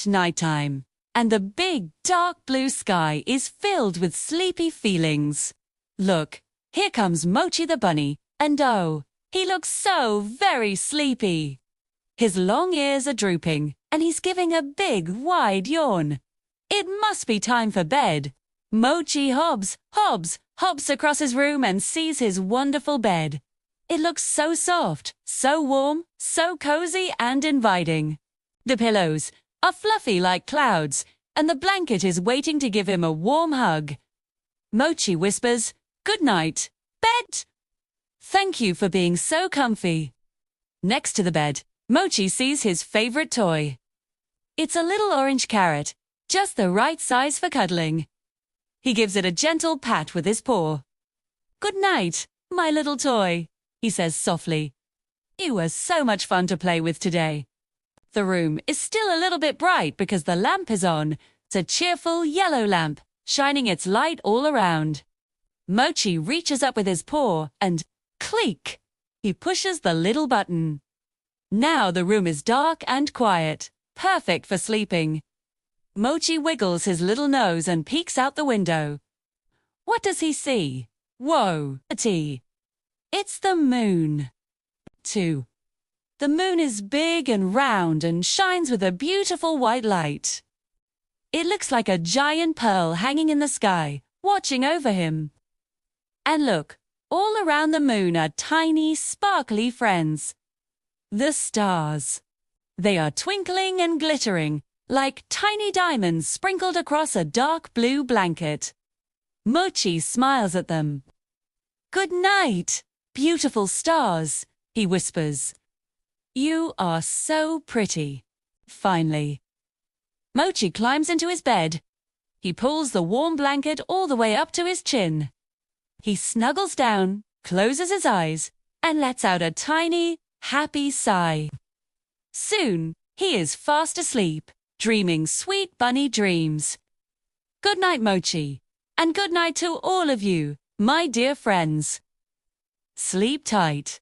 nighttime, and the big dark blue sky is filled with sleepy feelings. Look, here comes Mochi the Bunny, and oh, he looks so very sleepy. His long ears are drooping, and he's giving a big, wide yawn. It must be time for bed. Mochi hops across his room and sees his wonderful bed. It looks so soft, so warm, so cozy and inviting. The pillows are fluffy like clouds, and the blanket is waiting to give him a warm hug. Mochi whispers, "Good night, bed." Thank you for being so comfy. Next to the bed, Mochi sees his favorite toy. It's a little orange carrot, just the right size for cuddling. He gives it a gentle pat with his paw. "Good night, my little toy," he says softly. "You were so much fun to play with today." The room is still a little bit bright because the lamp is on. It's a cheerful yellow lamp, shining its light all around. Mochi reaches up with his paw and, click, he pushes the little button. Now the room is dark and quiet, perfect for sleeping. Mochi wiggles his little nose and peeks out the window. What does he see? Whoa, it's the moon. 2. The moon is big and round and shines with a beautiful white light. It looks like a giant pearl hanging in the sky, watching over him. And look, all around the moon are tiny, sparkly friends. The stars. They are twinkling and glittering, like tiny diamonds sprinkled across a dark blue blanket. Mochi smiles at them. "Good night, beautiful stars," he whispers. "You are so pretty." Finally, Mochi climbs into his bed. He pulls the warm blanket all the way up to his chin. He snuggles down, closes his eyes, and lets out a tiny, happy sigh. Soon, he is fast asleep, dreaming sweet bunny dreams. Good night, Mochi, and good night to all of you, my dear friends. Sleep tight.